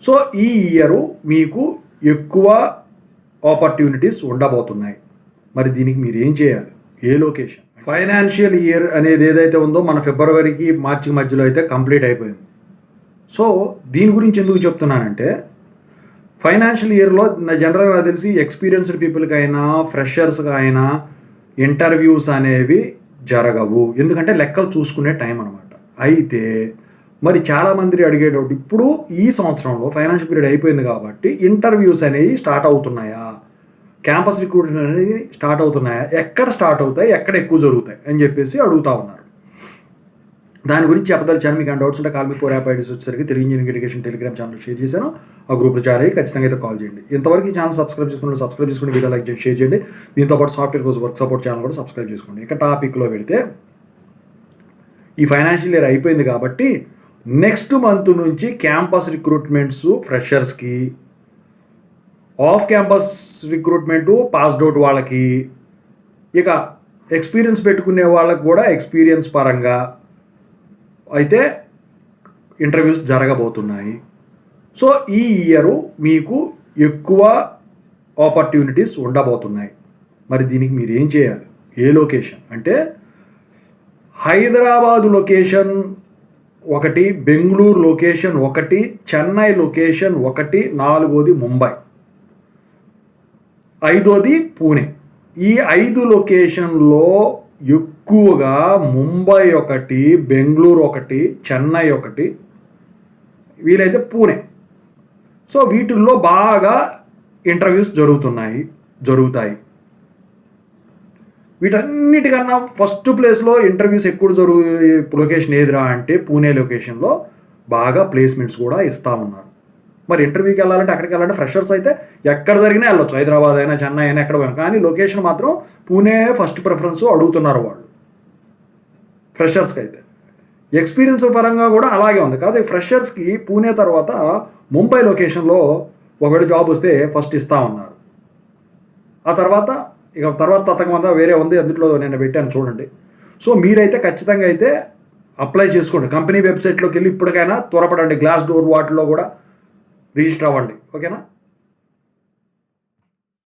So ఈ year మీకు ఎక్కువ ఆపర్చునిటీస్ ఉండబోతున్నాయి. మరి దీనికి మీరు ఏం చేయాలి? ఏ లొకేషన్? ఫైనాన్షియల్ ఇయర్ అనేది ఏదైతే ఉందో మన ఫిబ్రవరికి మార్చి మధ్యలో అయితే కంప్లీట్ అయిపోయింది. సో దీని గురించి ఎందుకు చెప్తున్నానంటే, ఫైనాన్షియల్ ఇయర్లో జనరల్గా నాకు తెలిసి ఎక్స్పీరియన్స్డ్ పీపుల్కి అయినా ఫ్రెషర్స్కి అయినా ఇంటర్వ్యూస్ అనేవి జరగవు. ఎందుకంటే లెక్కలు చూసుకునే టైం అనమాట. అయితే మరి చాలామంది అడిగేటప్పుడు ఇప్పుడు ఈ సంవత్సరంలో ఫైనాన్షియల్ పీరియడ్ అయిపోయింది కాబట్టి ఇంటర్వ్యూస్ అనేవి స్టార్ట్ అవుతున్నాయా, క్యాంపస్ రిక్రూట్మెంట్ అనేది స్టార్ట్ అవుతున్నాయా, ఎక్కడ స్టార్ట్ అవుతాయి, ఎక్కడ ఎక్కువ జరుగుతాయి అని చెప్పేసి అడుగుతూ ఉన్నారు. దాని గురించి చెప్పదలిచాను. మీకు డౌట్స్ ఉంటే కాల్ మీ 4 యాప్ ఐడీస్ వచ్చేసరికి Telugu engineering education Telegram channel share చేశాను. ఆ గ్రూప్లో జాయిన్ అయ్యి ఖచ్చితంగా అయితే కాల్ చేయండి. ఇంతవరకు ఈ ఛానల్ సబ్స్క్రైబ్ చేసుకుని వీడియో లైక్ చేసి షేర్ చేయండి. దీంతోపాటు software course work support channel కూడా సబ్స్క్రైబ్ చేసుకోండి. ఇక టాపిక్లో వెళితే, ఈ ఫైనాన్షియల్ ఇయర్ అయిపోయింది కాబట్టి నెక్స్ట్ మంత్ నుంచి క్యాంపస్ రిక్రూట్మెంట్స్ ఫ్రెషర్స్కి, off campus recruitment passed out వాళ్ళకి, ఇక ఎక్స్పీరియన్స్ పెట్టుకునే వాళ్ళకి కూడా ఎక్స్పీరియన్స్ పరంగా అయితే ఇంటర్వ్యూస్ జరగబోతున్నాయి. సో ఈ ఇయర్ మీకు ఎక్కువ ఆపర్చునిటీస్ ఉండబోతున్నాయి. మరి దీనికి మీరు ఏం చేయాలి? ఏ లొకేషన్ అంటే, హైదరాబాదు లొకేషన్ ఒకటి, బెంగళూరు లొకేషన్ ఒకటి, చెన్నై లొకేషన్ ఒకటి, 4వది ముంబై, 5వది పూణే. ఈ 5 లొకేషన్లో ఎక్కువగా ముంబై ఒకటి, బెంగళూరు ఒకటి, చెన్నై ఒకటి, వీలైతే పూణే. సో వీటిల్లో బాగా ఇంటర్వ్యూస్ జరుగుతాయి. వీటన్నిటికన్నా ఫస్ట్ ప్లేస్లో ఇంటర్వ్యూస్ ఎక్కువ లొకేషన్ ఏదిరా అంటే పూణే లొకేషన్లో బాగా ప్లేస్మెంట్స్ కూడా ఇస్తూ ఉన్నారు. మరి ఇంటర్వ్యూకి వెళ్ళాలంటే అక్కడికి వెళ్ళాలంటే ఫ్రెషర్స్ అయితే ఎక్కడ జరిగినా వెళ్ళొచ్చు, హైదరాబాద్ అయినా చెన్నై అయినా ఎక్కడ పోయినా. కానీ లొకేషన్ మాత్రం పూణే ఫస్ట్ ప్రిఫరెన్స్ అడుగుతున్నారు వాళ్ళు ఫ్రెషర్స్కి. అయితే ఎక్స్పీరియన్స్ పరంగా కూడా అలాగే ఉంది. కాదు ఫ్రెషర్స్కి పూణే తర్వాత ముంబై లొకేషన్లో ఒకవేళ జాబ్ వస్తే ఫస్ట్ ఇస్తూ ఉన్నారు. ఆ తర్వాత తతకమంతా వేరే ఉంది, అందులో నేను పెట్టాను చూడండి. సో మీరైతే ఖచ్చితంగా అయితే అప్లై చేసుకోండి. కంపెనీ వెబ్సైట్లోకి వెళ్ళి ఇప్పటికైనా త్వరపడండి. గ్లాస్ డోర్ వాటిలో కూడా రిజిస్టర్ అవ్వండి. ఓకేనా?